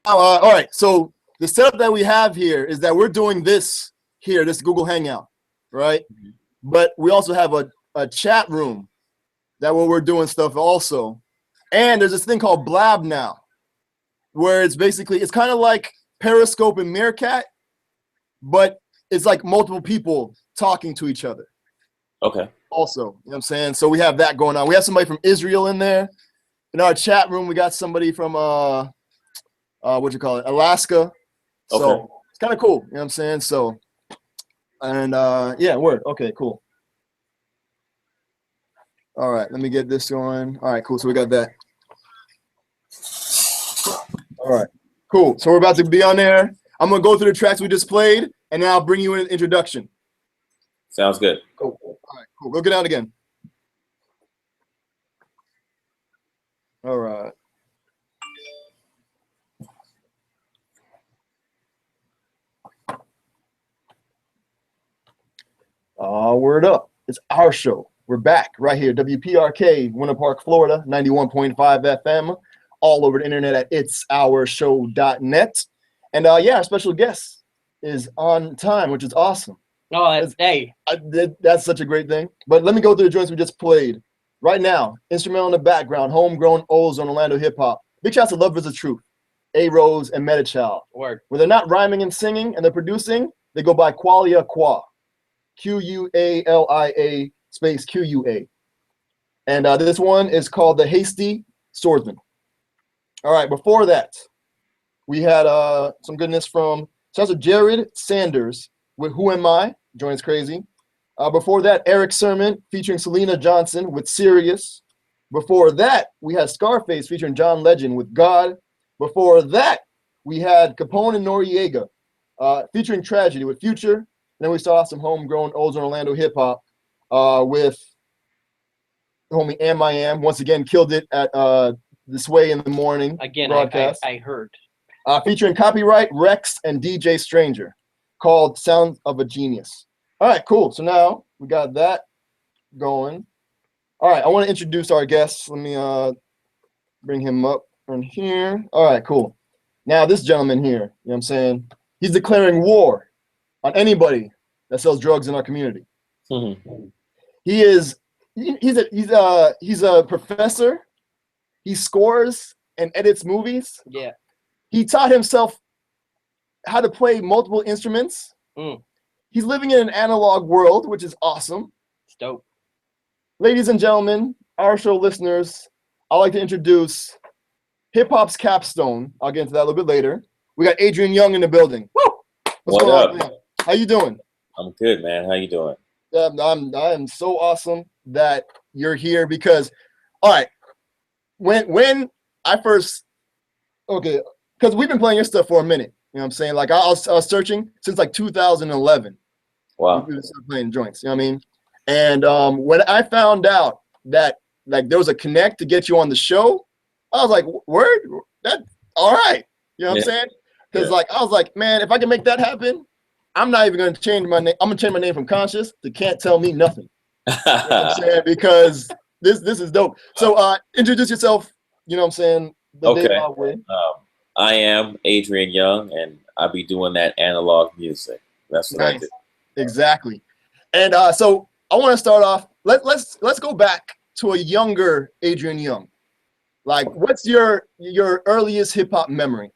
All right. So the setup that we have here is that we're doing this here, this Google Hangout, right? Mm-hmm. But we also have a chat room that where we're doing stuff also. And there's this thing called Blab now, where it's basically, it's kind of like Periscope and Meerkat, but it's like multiple people talking to each other. Okay. Also, you know what I'm saying? So we have that going on. We have somebody from Israel in there. In our chat room, we got somebody from Alaska. So okay. It's kind of cool, you know what I'm saying? So, and yeah, word. Okay, cool. All right, let me get this going. All right, cool. So we got that. All right, cool. So we're about to be on there. I'm gonna go through the tracks we just played, and then I'll bring you an introduction. Sounds good. Cool. All right, cool. We'll get down again. All right. Word up. It's our show. We're back right here. WPRK, Winter Park, Florida, 91.5 FM, all over the internet at itsourshow.net. And yeah, our special guest is on time, which is awesome. Oh, that's such a great thing. But let me go through the joints we just played. Right now, instrumental in the background, homegrown Ozone Orlando hip hop. Big shouts to Love is the Truth, A-Rose, and MetaChild. Word. When they're not rhyming and singing and they're producing, they go by Qualia Qua. Qualia space Qa. And this one is called The Hasty Swordsman. All right, before that, we had some goodness from Jered Sanders with Who Am I? Joins Crazy. Before that, Erick Sermon featuring Syleena Johnson with Serious. Before that, we had Scarface featuring John Legend with God. Before that, we had Capone and Noreaga featuring Tragedy with Future. And then we saw some homegrown Ozone Orlando hip hop with homie AMiAM. Once again, killed it at This Way in the Morning again broadcast. I heard. Featuring Copywrite, Reks, and DJ Stranger, called Sound of a Genius. All right, cool. So now we got that going. All right, I want to introduce our guest. Let me bring him up from here. All right, cool. Now this gentleman here, you know what I'm saying? He's declaring war on anybody that sells drugs in our community. Mm-hmm. He's a professor. He scores and edits movies. Yeah. He taught himself how to play multiple instruments. He's living in an analog world, which is awesome. It's dope. Ladies and gentlemen, our show listeners, I'd like to introduce hip-hop's capstone. I'll get into that a little bit later. We got Adrian Younge in the building. Woo! What's going on, man? How you doing? I'm good, man. How you doing? I am so awesome that you're here because, all right, when I first, okay, because we've been playing your stuff for a minute. You know what I'm saying? Like I was searching since like 2011. Wow. We started playing joints. You know what I mean? And when I found out that like there was a connect to get you on the show, I was like, word, that all right. You know what I'm saying? Because like I was like, man, if I can make that happen, I'm not even gonna change my name. I'm gonna change my name from Conscious to Can't Tell Me Nothing. You know what I'm saying? Because this is dope. So introduce yourself. You know what I'm saying? Okay. I am Adrian Younge, and I'll be doing that analog music. That's what I do. Exactly. And so I want to start off. Let's go back to a younger Adrian Younge. Like, what's your earliest hip hop memory?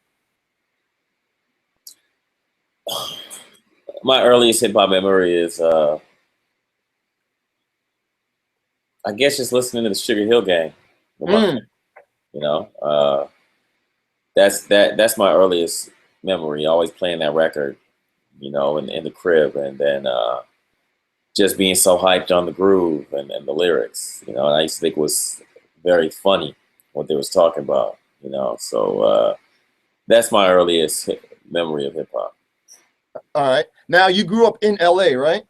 My earliest hip hop memory is, I guess, just listening to the Sugar Hill Gang. You know, that's my earliest memory. Always playing that record, you know, in the crib, and then just being so hyped on the groove and the lyrics. You know, and I used to think it was very funny what they was talking about. You know, so that's my earliest memory of hip hop. All right. Now you grew up in LA, right?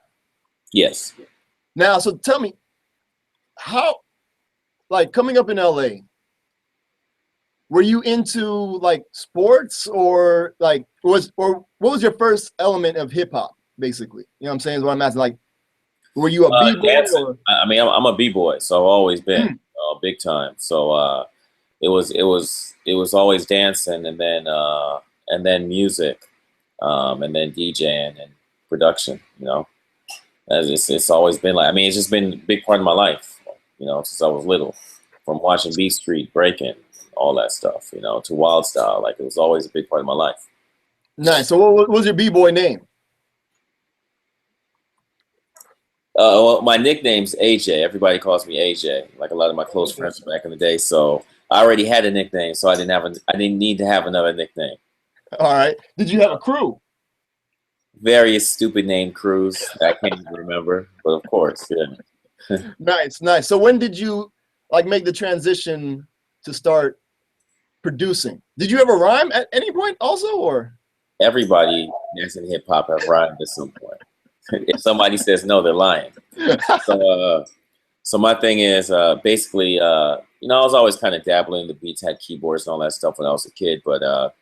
Yes. Now, so tell me, how, like, coming up in LA, were you into like sports or like what was your first element of hip hop, basically? You know what I'm saying? Is what I'm asking. Like, were you a b-boy? I mean, I'm a b-boy, so I've always been big time. So it was always dancing, and then music, and then DJing and production. You know, as it's always been like. I mean, it's just been a big part of my life. You know, since I was little, from watching Beat Street, breaking, all that stuff. You know, to Wild Style. Like, it was always a big part of my life. Nice. So what was your b-boy name? Well, my nickname's AJ. Everybody calls me AJ, like a lot of my close friends back in the day. So I already had a nickname, so I didn't need to have another nickname. All right. Did you have a crew? Various stupid name crews that I can't even remember, but of course, yeah. Nice, nice. So when did you like make the transition to start producing? Did you ever rhyme at any point also, or? Everybody that's in hip hop have rhymed at some point. If somebody says no, they're lying. So my thing is basically, you know, I was always kind of dabbling in the beats, had keyboards and all that stuff when I was a kid. But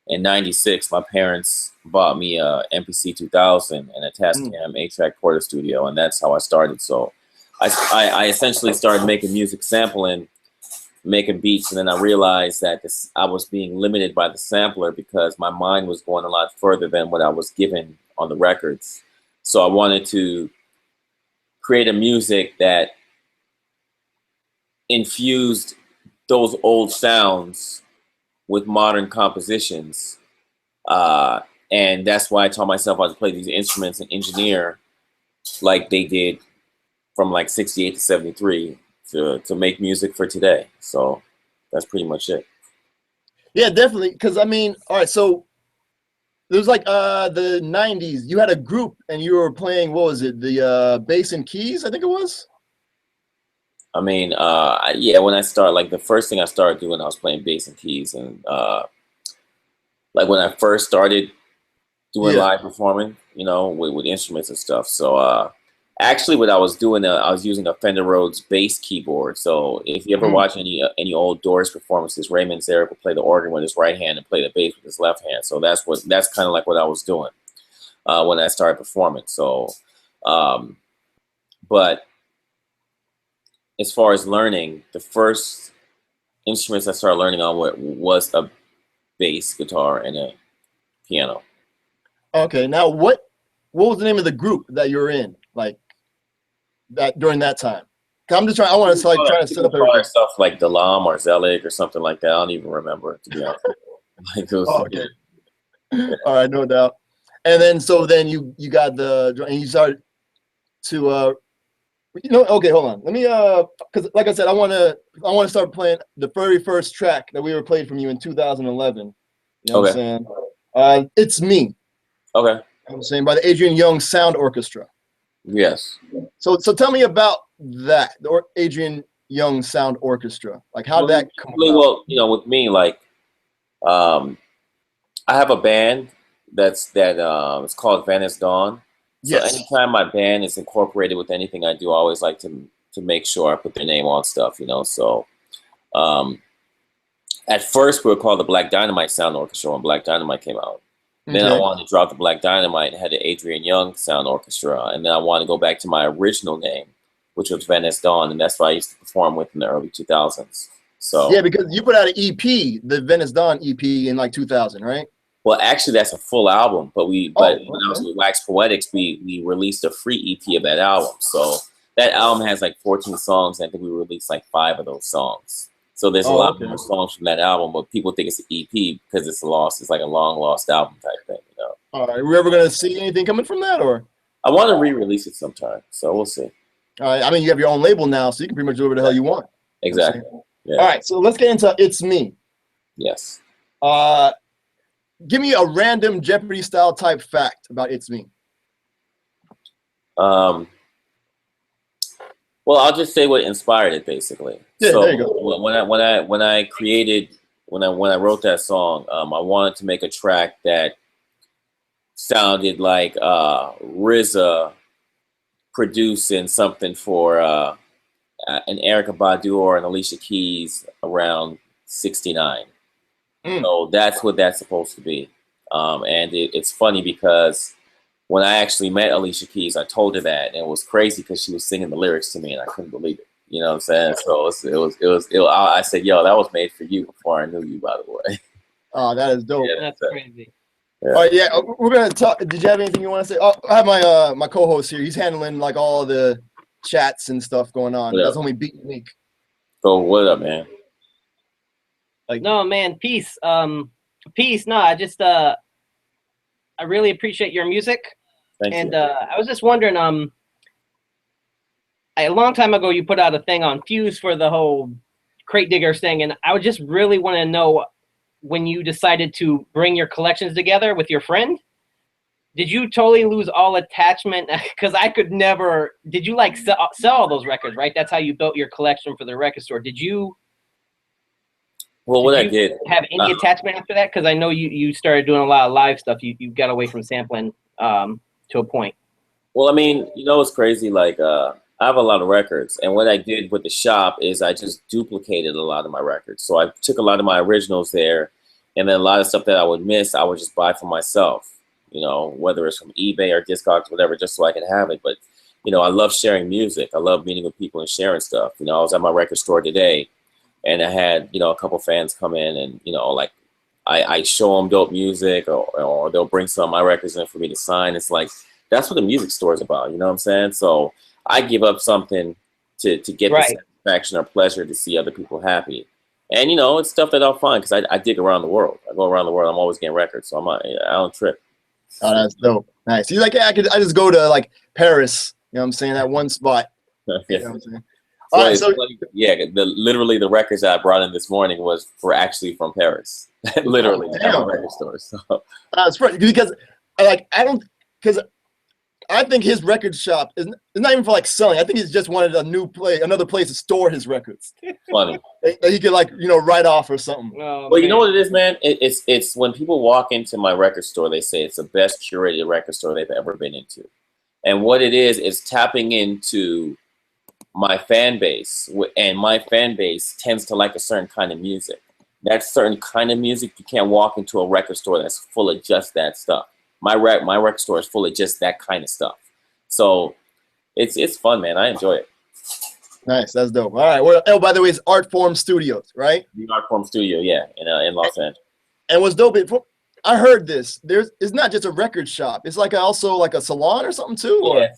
in '96, my parents bought me a MPC 2000 and a Tascam 8-track Porter Studio, and that's how I started. So I essentially started making music, sampling, making beats, and then I realized that I was being limited by the sampler because my mind was going a lot further than what I was given on the records. So I wanted to create a music that infused those old sounds with modern compositions. And that's why I taught myself how to play these instruments and engineer like they did from like 68 to 73 to make music for today. So that's pretty much it. Yeah, definitely. Because I mean, all right, so it was like the 90s. You had a group and you were playing, what was it? The bass and keys, I think it was? I mean, yeah, when I started, like the first thing I started doing, I was playing bass and keys. And like when I first started doing live performing, you know, with instruments and stuff. So actually what I was doing, I was using a Fender Rhodes bass keyboard. So if you ever watch any old Doors performances, Raymond Erick would play the organ with his right hand and play the bass with his left hand. So that's kind of like what I was doing when I started performing. So, but as far as learning, the first instruments I started learning on was a bass guitar and a piano. Okay, now what was the name of the group that you're in, like that during that time? I'm just trying. I want to like try to set up everything. Stuff like Dilla or Zelig or something like that. I don't even remember, to be honest. Like, it was, okay. All right, no doubt. And then then you got and you started to you know, okay, hold on. Let me because like I said, I want to start playing the very first track that we were played from you in 2011. You know what I'm saying? It's Me. Okay. You know what I'm saying, by the Adrian Younge Sound Orchestra. Yes. So tell me about that, the Adrian Younge Sound Orchestra. Like, how did that come about? Well, you know, with me, like, I have a band it's called Venice Dawn. So anytime my band is incorporated with anything I do, I always like to make sure I put their name on stuff, you know. So at first we were called the Black Dynamite Sound Orchestra when Black Dynamite came out. Then I wanted to drop the Black Dynamite and had the Adrian Younge Sound Orchestra. And then I wanted to go back to my original name, which was Venice Dawn. And that's what I used to perform with in the early 2000s. So yeah, because you put out an EP, the Venice Dawn EP in like 2000, right? Well, actually, that's a full album. But when I was with Wax Poetics, we released a free EP of that album. So that album has like 14 songs. And I think we released like 5 of those songs. So there's a lot more songs from that album, but people think it's an EP because it's like a long lost album type thing, you know. All right, are we ever gonna see anything coming from that, or? I want to re-release it sometime, so we'll see. All right, I mean, you have your own label now, so you can pretty much do whatever the hell you want. Exactly. Yeah. All right, so let's get into It's Me. Yes. Give me a random Jeopardy style type fact about It's Me. Well, I'll just say what inspired it, basically. Yeah, so there you go. When I wrote that song, I wanted to make a track that sounded like RZA producing something for an Erykah Badu or an Alicia Keys around '69. So that's what that's supposed to be. And it's funny because when I actually met Alicia Keys, I told her that, and it was crazy because she was singing the lyrics to me, and I couldn't believe it. You know what I'm saying? So I said, yo, that was made for you before I knew you, by the way. Oh, that is dope. Yeah, that's crazy. Yeah. All right, yeah, we're gonna talk. Did you have anything you want to say? Oh, I have my my co-host here. He's handling like all the chats and stuff going on. That's only Beat Week. So what up, man? Like, no, man, peace. Peace. No, I just I really appreciate your music. Thank you. I was just wondering, a long time ago you put out a thing on Fuse for the whole crate diggers thing, and I would just really want to know, when you decided to bring your collections together with your friend, did you totally lose all attachment? Because I could never. Did you like sell all those records, right? That's how you built your collection for the record store. Did you? Well, what I did, have any attachment after that? Because I know you started doing a lot of live stuff. You got away from sampling to a point. Well, I mean, you know, it's crazy. Like, I have a lot of records, and what I did with the shop is I just duplicated a lot of my records. So I took a lot of my originals there, and then a lot of stuff that I would miss, I would just buy for myself, you know, whether it's from eBay or Discogs, whatever, just so I can have it. But, you know, I love sharing music. I love meeting with people and sharing stuff. You know, I was at my record store today, and I had, you know, a couple fans come in, and, you know, like, I show them dope music, or they'll bring some of my records in for me to sign. It's like, that's what the music store is about, you know what I'm saying? So I give up something to get the satisfaction or pleasure to see other people happy. And, you know, it's stuff that I'll find because I dig around the world. I go around the world. I'm always getting records, so I don't trip. Oh, that's dope. Nice. He's like, yeah, I just go to like Paris. You know what I'm saying? That one spot. Yeah. You know what I'm saying? So, all right, so yeah, literally the records that I brought in this morning was actually from Paris. Literally, at my record store. So it's funny because because I think his record shop is not even for like selling. I think he's just wanted another place to store his records. Funny. That he could, like, you know, write off or something. Oh, well, you know what it is, man? It's when people walk into my record store, they say it's the best curated record store they've ever been into. And what it is tapping into my fan base, and my fan base tends to like a certain kind of music. That certain kind of music, you can't walk into a record store that's full of just that stuff. My record store is full of just that kind of stuff. So it's fun, man. I enjoy it. Nice, that's dope. All right. Well, oh, by the way, it's Artform Studios, right? The Artform Studio, yeah, in Los Angeles. And what's dope, I heard this. It's not just a record shop. It's like also like a salon or something too. Or? Yeah,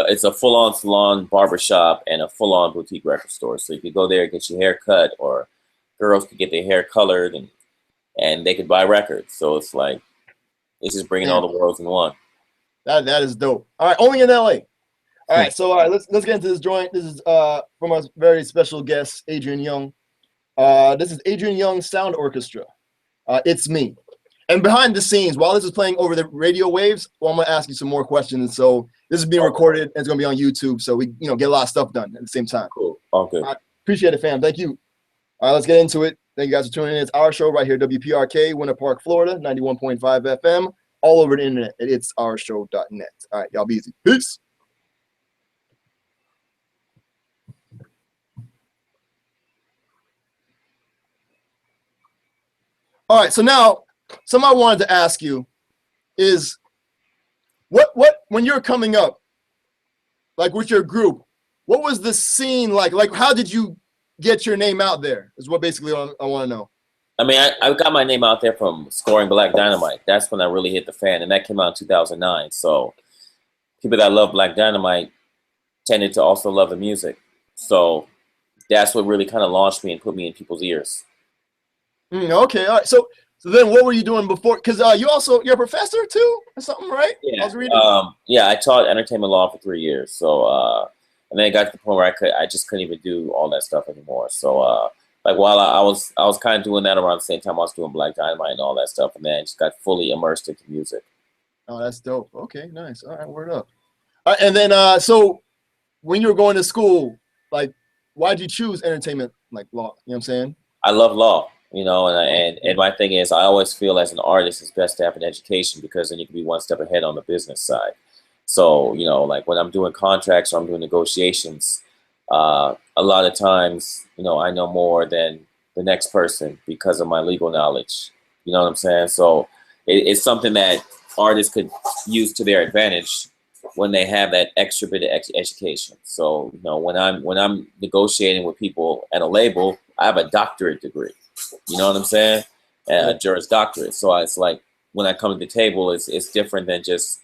it's a full-on salon, barber shop, and a full-on boutique record store. So you could go there and get your hair cut, or girls could get their hair colored, and they could buy records. So it's like, it's just bringing all the worlds in one. That is dope. All right, only in LA. All right, so let's get into this joint. This is from a very special guest, Adrian Younge. This is Adrian Younge Sound Orchestra. It's Me. And behind the scenes, while this is playing over the radio waves, well, I'm gonna ask you some more questions. So this is being recorded, and it's gonna be on YouTube, so we get a lot of stuff done at the same time. Cool. Okay. Appreciate it, fam. Thank you. All right, let's get into it. Thank you guys for tuning in. It's our show right here, WPRK, Winter Park, Florida, 91.5 FM, all over the internet at itsourshow.net. All right, y'all be easy. Peace. All right, so now, something I wanted to ask you is, what when you're coming up, like with your group, what was the scene like? Like, how did you get your name out there is what basically I want to know. I mean, I got my name out there from scoring Black Dynamite. That's when I really hit the fan, and that came out in 2009. So people that love Black Dynamite tended to also love the music. So that's what really kind of launched me and put me in people's ears. Okay, all right. So then what were you doing before? Because you're a professor too or something, right? Yeah. I was reading. Yeah, I taught entertainment law for 3 years. So and then it got to the point where I just couldn't even do all that stuff anymore. So like while I was kind of doing that around the same time I was doing Black Dynamite and all that stuff, and then I just got fully immersed into music. Oh, that's dope. Okay, nice. All right, word up. All right, and then so when you were going to school, like, why'd you choose entertainment like law? You know what I'm saying? I love law, you know, and my thing is I always feel as an artist it's best to have an education, because then you can be one step ahead on the business side. So, you know, like when I'm doing contracts or I'm doing negotiations, a lot of times, you know, I know more than the next person because of my legal knowledge. You know what I'm saying? So it's something that artists could use to their advantage when they have that extra bit of education. So, you know, when I'm negotiating with people at a label, I have a doctorate degree. You know what I'm saying? Juris Doctorate. So it's like when I come to the table, it's different than just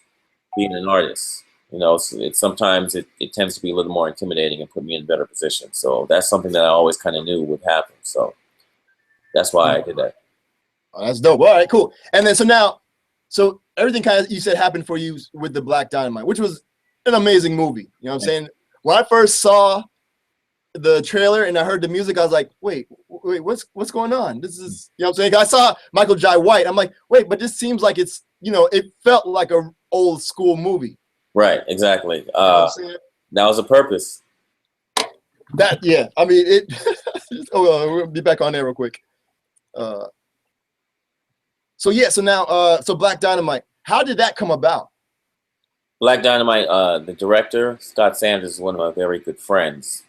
being an artist. You know, sometimes it tends to be a little more intimidating and put me in a better position. So that's something that I always kind of knew would happen. So that's why I did that. Oh, that's dope. All right, cool. And then so everything kind of you said happened for you with the Black Dynamite, which was an amazing movie. You know what I'm saying? When I first saw the trailer and I heard the music, I was like, wait, what's going on? This is, you know what I'm saying? I saw Michael Jai White. I'm like, wait, but this seems like it's, you know, it felt like a old school movie. Right, exactly. You know that was a purpose. Yeah, I mean it. We'll be back on there real quick. So yeah, so now, so Black Dynamite, how did that come about? Black Dynamite, the director, Scott Sanders, is one of my very good friends.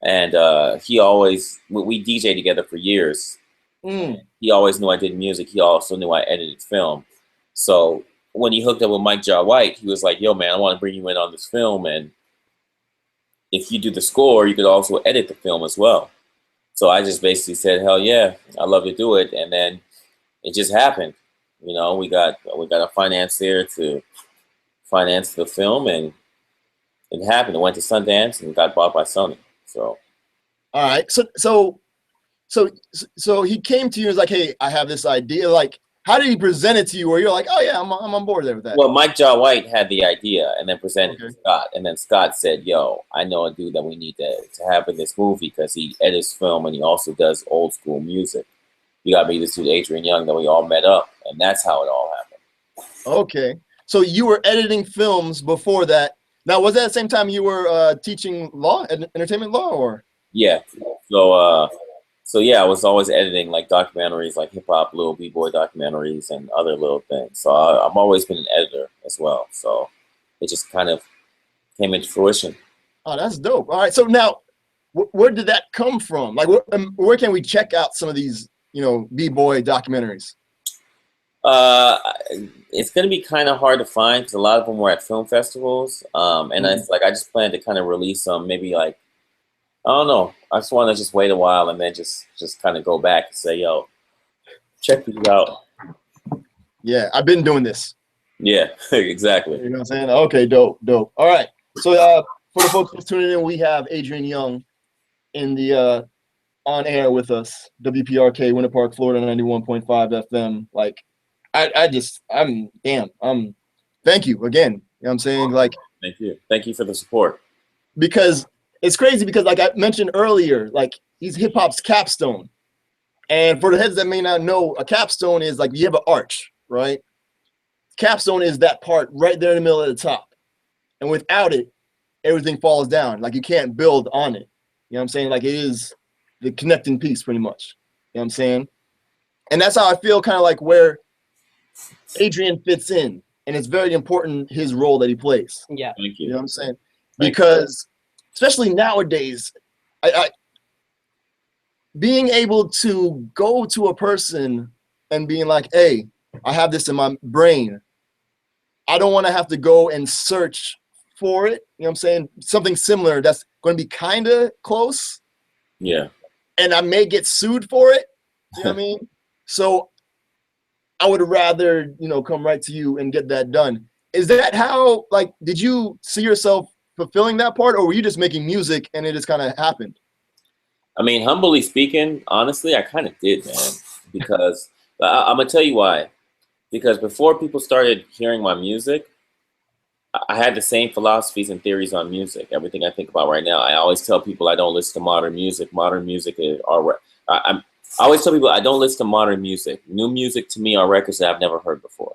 And he always, we DJed together for years. He always knew I did music. He also knew I edited film. So when he hooked up with Mike Jai White, he was like, yo, man, I want to bring you in on this film. And if you do the score, you could also edit the film as well. So I just basically said, hell yeah, I'd love to do it. And then it just happened. You know, we got a financier to finance the film, and it happened. It went to Sundance and got bought by Sony. So, all right. So he came to you and was like, hey, I have this idea. Like, how did he present it to you? Where you're like, oh yeah, I'm on board there with that. Well, Mike Jai White had the idea and then presented it to Scott, and then Scott said, yo, I know a dude that we need to have in this movie because he edits film and he also does old school music. You gotta meet this dude, Adrian Younge, that we all met up, and that's how it all happened. Okay. So you were editing films before that. Now, was that at the same time you were teaching law, entertainment law, or? Yeah. So yeah, I was always editing like documentaries, like hip hop, little b-boy documentaries, and other little things. So I've always been an editor as well. So it just kind of came into fruition. Oh, that's dope. All right. So now, where did that come from? Like, where can we check out some of these, you know, b-boy documentaries? It's gonna be kind of hard to find because a lot of them were at film festivals. And I just plan to kind of release them, maybe like, I don't know. I just want to just wait a while and then just kind of go back and say, yo, check these out. Yeah, I've been doing this. Yeah, exactly. You know what I'm saying? Okay, dope. All right. So for the folks who's tuning in, we have Adrian Younge in the on air with us. WPRK, Winter Park, Florida, 91.5 FM. Like, thank you again. You know what I'm saying? Like, thank you for the support. Because it's crazy because, like I mentioned earlier, like, he's hip hop's capstone. And for the heads that may not know, a capstone is like, you have an arch, right? Capstone is that part right there in the middle at the top. And without it, everything falls down. Like, you can't build on it. You know what I'm saying? Like, it is the connecting piece pretty much. You know what I'm saying? And that's how I feel kind of like where Adrian fits in. And it's very important, his role that he plays. Yeah. Thank you. You know what I'm saying? Because especially nowadays, I being able to go to a person and being like, hey, I have this in my brain. I don't want to have to go and search for it. You know what I'm saying? Something similar that's going to be kind of close. Yeah. And I may get sued for it. You know what I mean? So I would rather, you know, come right to you and get that done. Is that how, like, did you see yourself fulfilling that part, or were you just making music and it just kind of happened? I mean, humbly speaking, honestly, I kind of did, man. Because I'm gonna tell you why. Because before people started hearing my music, I had the same philosophies and theories on music. Everything I think about right now, I always tell people I don't listen to modern music. Modern music is I always tell people I don't listen to modern music. New music to me are records that I've never heard before.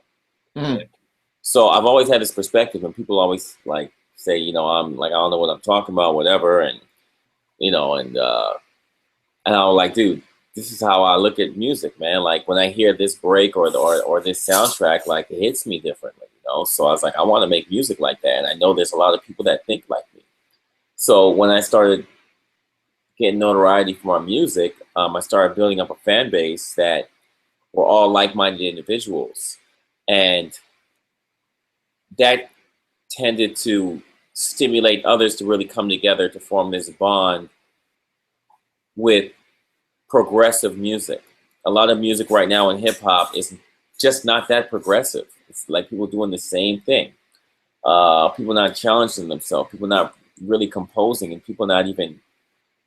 So I've always had this perspective, and people always like say, you know, I'm like, I don't know what I'm talking about, whatever, and you know, and I was like, dude, this is how I look at music, man. Like when I hear this break or this soundtrack, like it hits me differently, you know. So I was like, I want to make music like that, and I know there's a lot of people that think like me. So when I started getting notoriety for my music, I started building up a fan base that were all like-minded individuals, and that tended to stimulate others to really come together to form this bond with progressive music. A lot of music right now in hip hop is just not that progressive. It's like people doing the same thing. People not challenging themselves. People not really composing, and people not even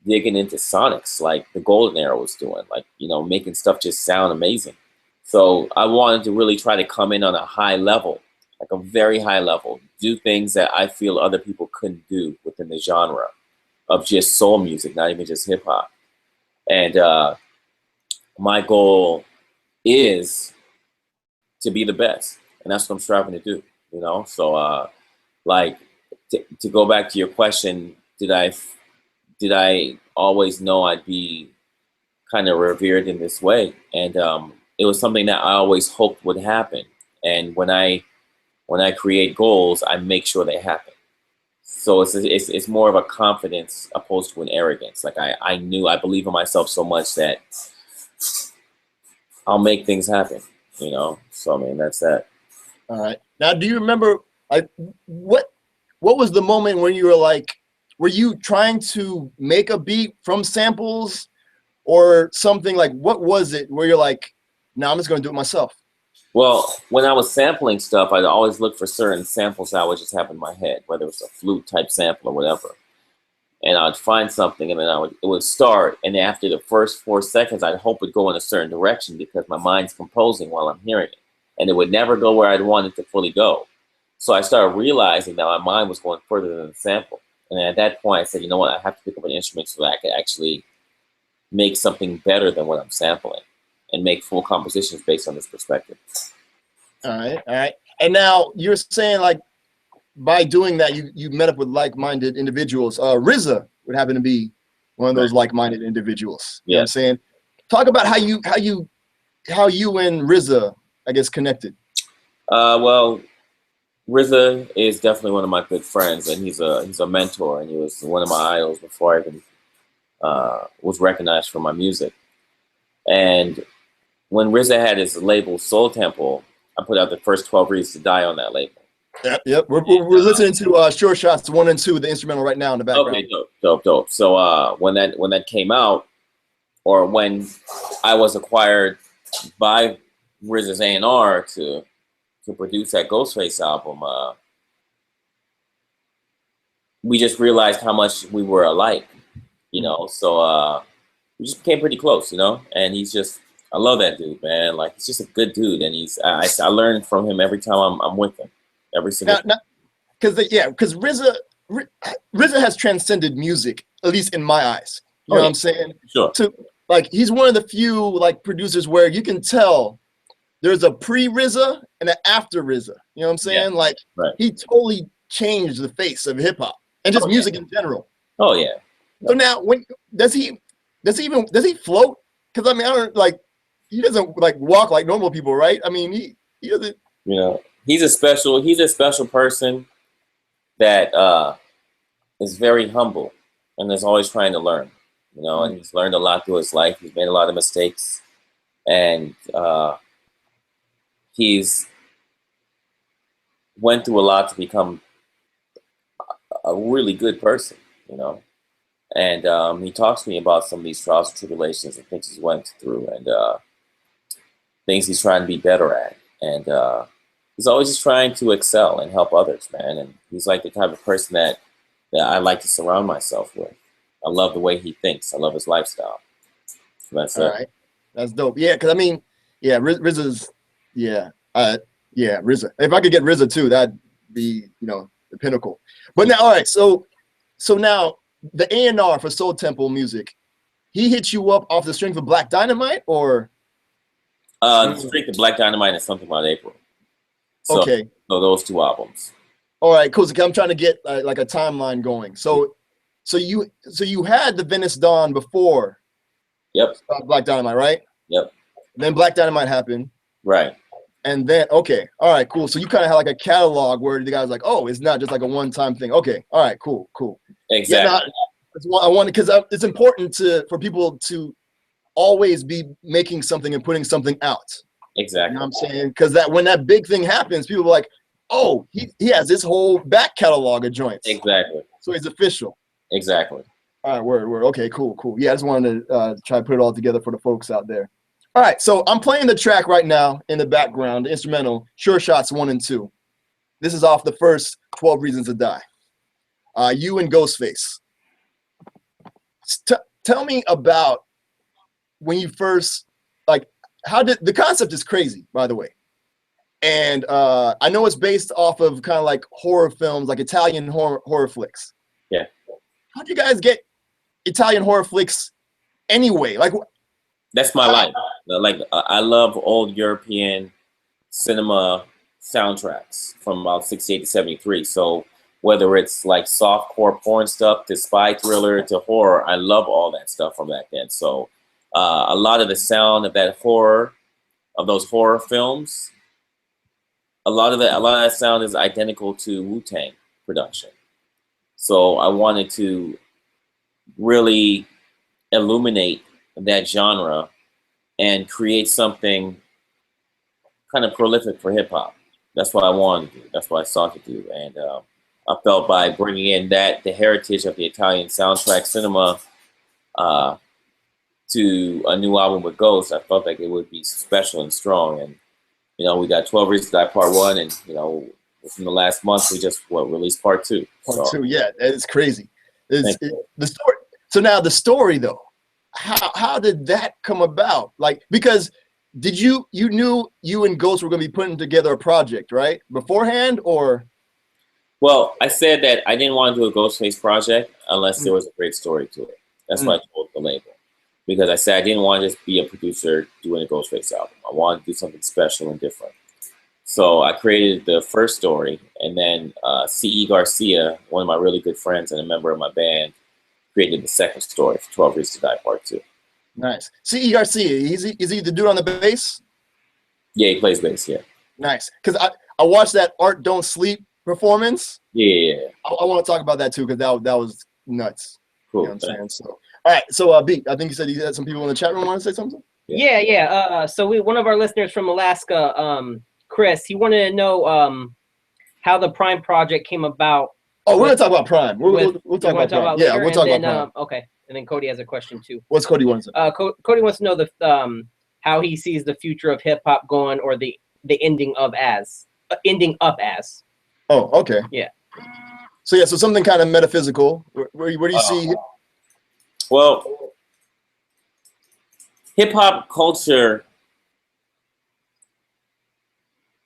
digging into sonics like the golden era was doing. Like, you know, making stuff just sound amazing. So I wanted to really try to come in on a high level, like a very high level, do things that I feel other people couldn't do within the genre of just soul music, not even just hip hop. And my goal is to be the best, and that's what I'm striving to do, you know? So like, to go back to your question, did I always know I'd be kind of revered in this way? And it was something that I always hoped would happen. And when I create goals, I make sure they happen. So it's more of a confidence opposed to an arrogance. Like I believe in myself so much that I'll make things happen, you know? So I mean, that's that. All right. Now, do you remember, like, what was the moment when you were like, were you trying to make a beat from samples or something? Like, what was it where you're like, no, I'm just going to do it myself? Well, when I was sampling stuff, I'd always look for certain samples that I would just have in my head, whether it was a flute type sample or whatever. And I'd find something, and then it would start. And after the first 4 seconds, I'd hope it would go in a certain direction because my mind's composing while I'm hearing it. And it would never go where I'd want it to fully go. So I started realizing that my mind was going further than the sample. And at that point, I said, you know what, I have to pick up an instrument so that I could actually make something better than what I'm sampling and make full compositions based on this perspective. All right, all right. And now you're saying, like, by doing that, you met up with like-minded individuals. RZA would happen to be one of those like-minded individuals. You know what I'm saying? Talk about how you and RZA, I guess, connected. Well, RZA is definitely one of my good friends, and he's a mentor, and he was one of my idols before I even was recognized for my music. And when RZA had his label Soul Temple, I put out the first 12 Reasons to Die on that label. Yep. We're listening to Short Shots 1 and 2, the instrumental right now in the background. Okay, dope. So when that came out, or when I was acquired by RZA's A&R to produce that Ghostface album, we just realized how much we were alike, you know. So we just became pretty close, you know. And I love that dude, man. Like, he's just a good dude, and I learn from him every time I'm with him, every single. Because RZA has transcended music, at least in my eyes. You know what I'm saying? Sure. Like, he's one of the few like producers where you can tell there's a pre-RZA and an after RZA. You know what I'm saying? Yeah. Like, he totally changed the face of hip hop and just music in general. Oh yeah. So now, does he float? Because I mean, I don't like. He doesn't like walk like normal people, right? I mean, he doesn't. You know, he's a special person that is very humble and is always trying to learn. You know, and he's learned a lot through his life. He's made a lot of mistakes, and he's went through a lot to become a really good person. You know, and he talks to me about some of these trials and tribulations and things he's went through, and things he's trying to be better at, and he's always just trying to excel and help others, man. And he's like the type of person that I like to surround myself with. I love the way he thinks. I love his lifestyle. So that's it. All right, that's dope. Yeah, because I mean, yeah, RZA's, RZA. If I could get RZA too, that'd be, you know, the pinnacle. But now, all right, so now the A&R for Soul Temple Music, he hit you up off the strength of Black Dynamite, or? The strength of Black Dynamite and Something About April. So, okay. So those 2 albums. All right, cool. So I'm trying to get like a timeline going. So you had the Venice Dawn before. Yep. Black Dynamite, right? Yep. And then Black Dynamite happened. Right. And then, okay, all right, cool. So you kind of had like a catalog where the guy's like, oh, it's not just like a one-time thing. Okay, all right, cool. Exactly. Yeah, I want because it's important for people to always be making something and putting something out. Exactly. You know what I'm saying? Because when that big thing happens, people are like, oh, he has this whole back catalog of joints. Exactly. So he's official. Exactly. All right, word. Okay, cool. Yeah, I just wanted to try to put it all together for the folks out there. All right, so I'm playing the track right now in the background, the instrumental, Sure Shots 1 and 2. This is off the first 12 Reasons to Die. You and Ghostface. Tell me about when you first, like, how did, the concept is crazy, by the way. And I know it's based off of kind of like horror films, like Italian horror flicks. Yeah. How'd you guys get Italian horror flicks anyway? Like, that's my life. Like, I love old European cinema soundtracks from about 68 to 73. So whether it's like softcore porn stuff to spy thriller to horror, I love all that stuff from back then. So a lot of the sound of that horror, of those horror films, a lot of that sound is identical to Wu-Tang production. So I wanted to really illuminate that genre and create something kind of prolific for hip hop. That's what I wanted to do. That's what I sought to do. And I felt by bringing in the heritage of the Italian soundtrack cinema to a new album with Ghost, I felt like it would be special and strong. And, you know, we got 12 Reasons to Die Part 1, and, you know, within the last month, we just released Part 2. Part 2, yeah, it's crazy. The story. So now the story, though, how did that come about? Like, because you knew you and Ghost were going to be putting together a project, right, beforehand, or? Well, I said that I didn't want to do a Ghostface project unless there was a great story to it. That's what I told the label. Because I said I didn't want to just be a producer doing a Ghostface album. I wanted to do something special and different. So I created the first story, and then C.E. Garcia, one of my really good friends and a member of my band, created the second story for 12 Reasons to Die Part 2. Nice. C.E. Garcia, is he the dude on the bass? Yeah, he plays bass, yeah. Nice. Because I watched that Art Don't Sleep performance. Yeah. I want to talk about that too, because that was nuts. Cool. You know what I'm saying? So, all right. So, B, I think you said you had some people in the chat room want to say something? Yeah. So one of our listeners from Alaska, Chris, he wanted to know how the PRhyme project came about. Oh, we're going to talk about PRhyme. We'll talk about PRhyme. Yeah, we'll talk about PRhyme. Okay. And then Cody has a question too. What's Cody wants to say? Cody wants to know how he sees the future of hip hop going, or the ending up as. Oh, okay. Yeah. So so something kind of metaphysical. Where do you see? Well, hip hop culture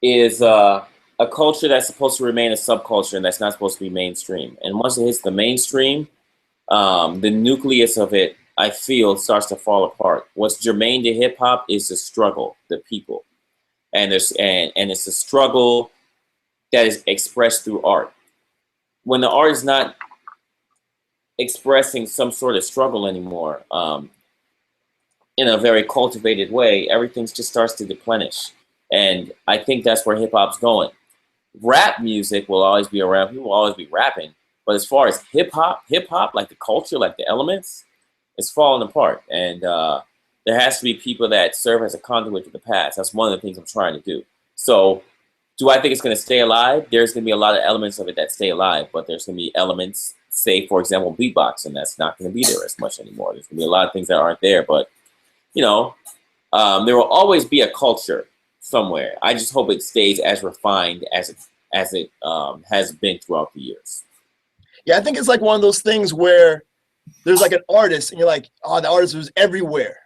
is a culture that's supposed to remain a subculture, and that's not supposed to be mainstream. And once it hits the mainstream, the nucleus of it, I feel, starts to fall apart. What's germane to hip hop is the struggle, the people, and it's a struggle that is expressed through art. When the art is not expressing some sort of struggle anymore, in a very cultivated way, everything just starts to deplenish. And I think that's where hip hop's going. Rap music will always be around. People will always be rapping. But as far as hip hop, like the culture, like the elements, it's falling apart. And there has to be people that serve as a conduit to the past. That's one of the things I'm trying to do. So do I think it's going to stay alive? There's going to be a lot of elements of it that stay alive, but there's going to be elements, say, for example, beatboxing, that's not going to be there as much anymore. There's going to be a lot of things that aren't there, but, you know, there will always be a culture somewhere. I just hope it stays as refined as it has been throughout the years. Yeah, I think it's like one of those things where there's like an artist, and you're like, oh, the artist was everywhere.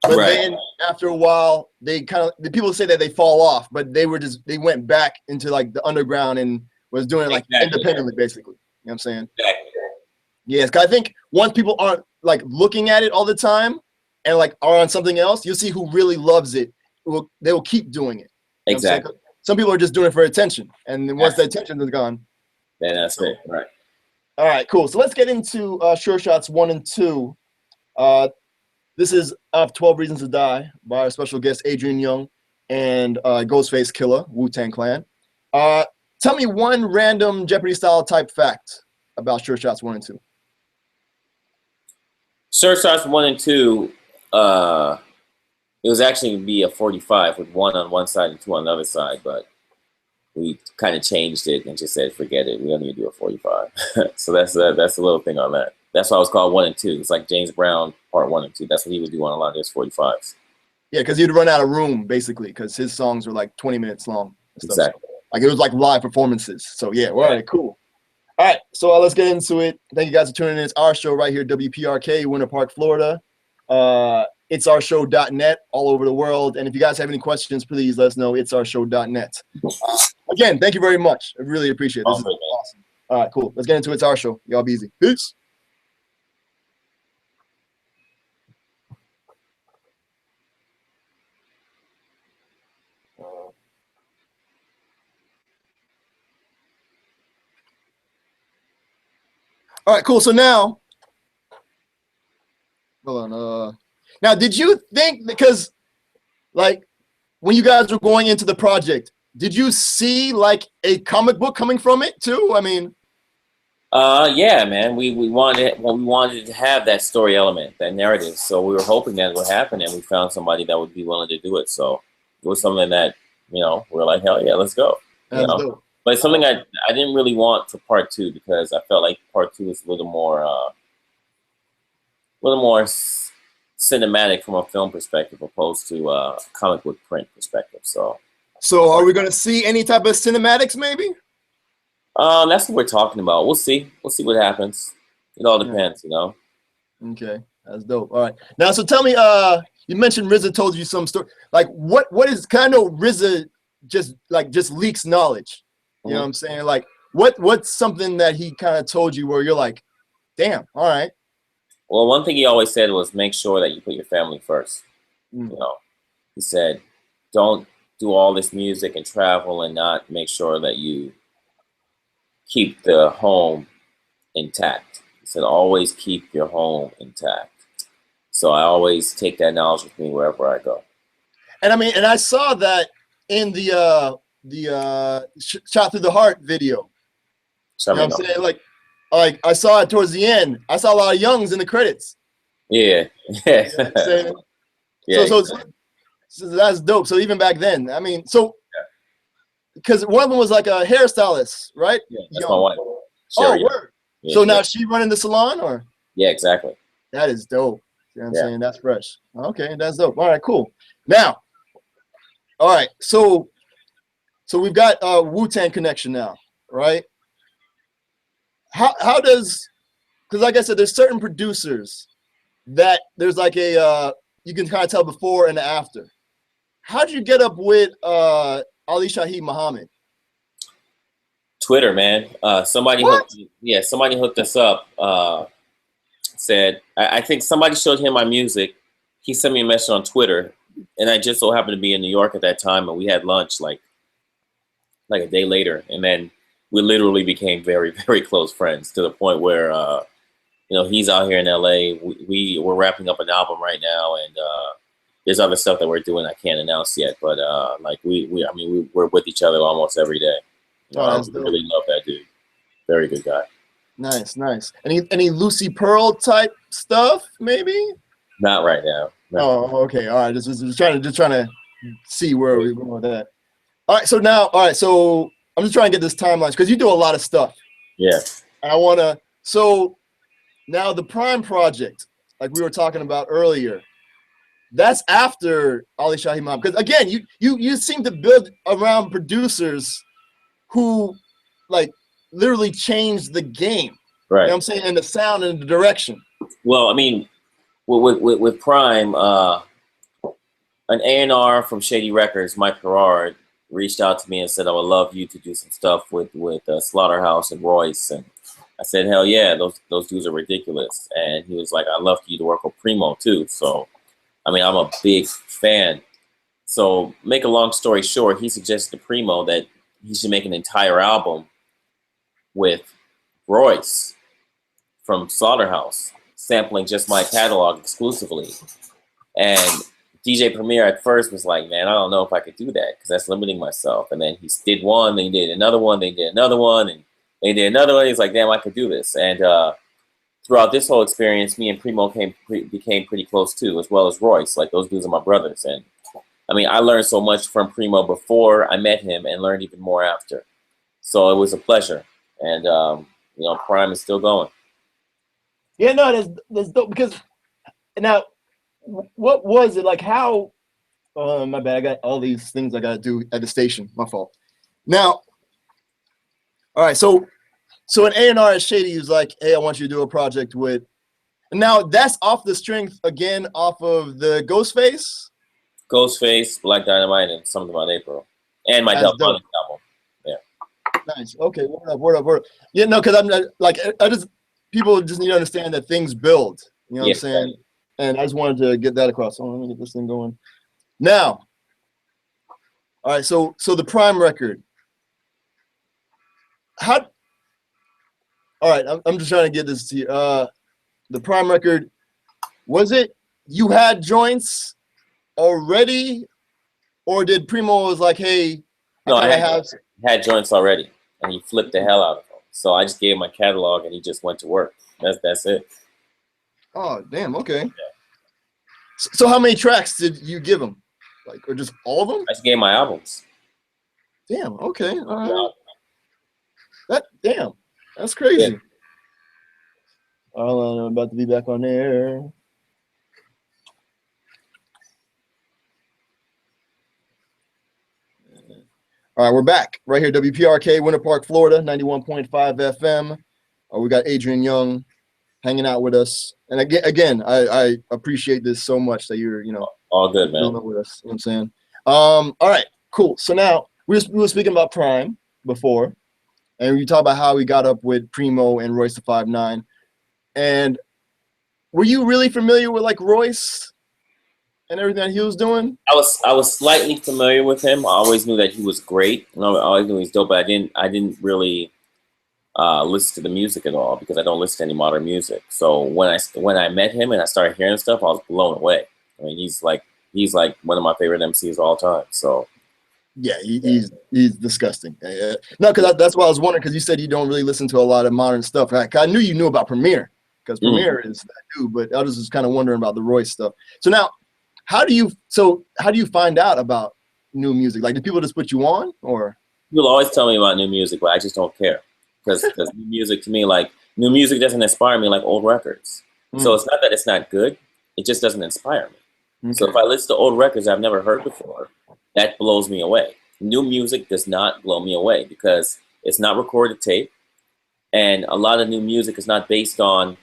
But then after a while, the people say that they fall off, but they went back into like the underground and was doing it like independently, basically. You know what I'm saying? Exactly. Yes, because I think once people aren't like looking at it all the time and like are on something else, you'll see who really loves it. They will keep doing it. Exactly. Some people are just doing it for attention, and then once the attention is gone, then that's it. Right. All right, cool. So let's get into Sure Shots 1 and 2. This is of 12 Reasons to Die by our special guest Adrian Younge and Ghostface Killah, Wu-Tang Clan. Tell me one random Jeopardy style type fact about Sure Shots 1 and 2. Sure Shots 1 and 2, it was actually going to be a 45 with 1 on one side and 2 on the other side, but we kind of changed it and just said, forget it. We don't need to do a 45. So that's a little thing on that. That's why it was called 1 and 2. It's like James Brown Part 1 and 2. That's what he would do on a lot of his 45s. Yeah, because he'd run out of room basically, because his songs were like 20 minutes long. Exactly. Like it was like live performances. So yeah, well, all right, cool. All right, so let's get into it. Thank you guys for tuning in. It's our show right here, WPRK, Winter Park, Florida. It's our show.net all over the world. And if you guys have any questions, please let us know. It's our show.net. Again, thank you very much. I really appreciate it. This is awesome. All right, cool. Let's get into It's Our Show. Y'all be easy. Peace. All right, cool. So now, hold on. Now, did you think, because like when you guys were going into the project, did you see like a comic book coming from it too? I mean, yeah, man. We wanted to have that story element, that narrative. So we were hoping that would happen, and we found somebody that would be willing to do it. So it was something that, you know, we're like, hell yeah, let's go. You know? dope. But it's something I didn't really want for part 2, because I felt like part 2 is a little more cinematic from a film perspective, opposed to comic book print perspective. So are we gonna see any type of cinematics maybe? That's what we're talking about. We'll see. We'll see what happens. It all depends, you know. Okay, that's dope. All right, now so tell me, you mentioned RZA told you some story. Like what is, kind of RZA just leaks knowledge. You know what I'm saying? Like what's something that he kind of told you where you're like, damn, all right. Well, one thing he always said was make sure that you put your family first. You know, he said, don't do all this music and travel and not make sure that you keep the home intact. He said, always keep your home intact. So I always take that knowledge with me wherever I go. And I mean, and I saw that in the Shot Through the Heart video. You know what I'm saying? Like I saw it towards the end. I saw a lot of Youngs in the credits. Yeah. You know what I'm saying? Yeah. So that's dope. So even back then, I mean, so because one of them was like a hairstylist, right? Yeah, that's my wife. Oh, word. Yeah, so now she running the salon, or? Yeah, exactly. That is dope. You know what I'm saying? That's fresh. Okay, that's dope. All right, cool. Now, all right, so we've got Wu-Tang Connection now, right? How does, because like I said, there's certain producers that there's like a you can kind of tell before and after. How'd you get up with Ali Shaheed Muhammad? Twitter, man. Somebody hooked us up. Said I think somebody showed him my music. He sent me a message on Twitter, and I just so happened to be in New York at that time, and we had lunch like a day later, and then we literally became very, very close friends, to the point where you know, he's out here in LA. We're wrapping up an album right now, and there's other stuff that we're doing I can't announce yet, but like we're with each other almost every day. You know, I really love that dude. Very good guy. Nice, nice. Any Lucy Pearl type stuff, maybe? Not right now. No. Oh, okay. All right. Just trying to see where we're going with that. All right. So now, all right. So I'm just trying to get this timeline, because you do a lot of stuff. Yeah. And I want to. So now the PRhyme project, like we were talking about earlier, that's after Ali Shaheed Muhammad. Because again, you seem to build around producers who like literally changed the game. Right. You know what I'm saying? And the sound and the direction. Well, I mean, with PRhyme, an A&R from Shady Records, Mike Gerard, reached out to me and said, I would love you to do some stuff with Slaughterhouse and Royce. And I said, hell yeah, those dudes are ridiculous. And he was like, I'd love for you to work with Primo too. So, I mean, I'm a big fan. So, make a long story short, he suggested to Primo that he should make an entire album with Royce from Slaughterhouse, sampling just my catalog exclusively. And DJ Premier at first was like, man, I don't know if I could do that, because that's limiting myself. And then he did one, then he did another one, they did another one, and they did another one. He's like, damn, I could do this. And throughout this whole experience, me and Primo became pretty close too, as well as Royce. Like, those dudes are my brothers. And I mean, I learned so much from Primo before I met him and learned even more after. So it was a pleasure. And, you know, PRhyme is still going. Yeah, no, that's dope because now, what was it like? How? My bad. I got all these things I gotta do at the station. My fault. Now, all right. So an A&R at Shady was like, "Hey, I want you to do a project with." And now that's off the strength again, off of the Ghostface. Ghostface, Black Dynamite, and Something About April, and my Delphonics album. Yeah. Nice. Okay. Word up. Yeah. No, because I'm not, like I just people just need to understand that things build. You know what I'm saying? Exactly. And I just wanted to get that across. So let me get this thing going. Now, all right. So the PRhyme record. How? All right. I'm just trying to get this to you. The PRhyme record. Was it you had joints already, or did Primo was like, hey, No, I had joints already, and he flipped the hell out of them. So I just gave him my catalog, and he just went to work. That's it. Oh, damn. Okay. Yeah. So how many tracks did you give him? Like, or just all of them? I just gave him my albums. Damn. Okay. All right. Damn. That's crazy. Yeah. I'm about to be back on there. All right, we're back right here, WPRK, Winter Park, Florida, 91.5 FM. We got Adrian Younge hanging out with us, and again, I appreciate this so much that you're, all good, man, with us. You know what I'm saying? All right, cool. So now we were speaking about PRhyme before, and we talked about how we got up with Primo and Royce the 5'9", and were you really familiar with like Royce and everything that he was doing? I was slightly familiar with him. I always knew that he was great. I always knew he was dope, but I didn't really listen to the music at all because I don't listen to any modern music. So when I met him and I started hearing stuff, I was blown away. I mean, he's like one of my favorite MCs of all time. So yeah, he's disgusting. No, because that's why I was wondering, because you said you don't really listen to a lot of modern stuff. I knew you knew about Premier because Premier is that dude, but I was just kind of wondering about the Royce stuff. So now, how do you find out about new music? Like, do people just put you on, or? People always tell me about new music, but I just don't care because new music to me, like new music doesn't inspire me like old records. So it's not that it's not good; it just doesn't inspire me. Okay. So if I listen to old records I've never heard before, that blows me away. New music does not blow me away because it's not recorded tape, and a lot of new music is not based on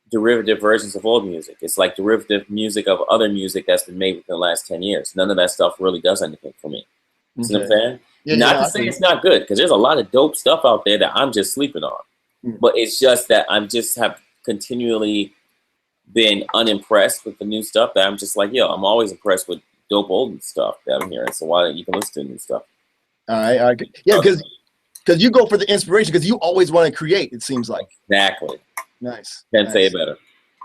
derivative versions of old music. It's like derivative music of other music that's been made within the last 10 years. None of that stuff really does anything for me. Okay. See what I'm saying? Yeah, not to say it's not good, because there's a lot of dope stuff out there that I'm just sleeping on. But it's just that I'm just have continually been unimpressed with the new stuff that I'm just like, yo, I'm always impressed with dope old stuff that I'm hearing. So why don't you can listen to new stuff? All right. Yeah, because you go for the inspiration, because you always want to create, it seems like. Exactly. Nice. Can't say it better.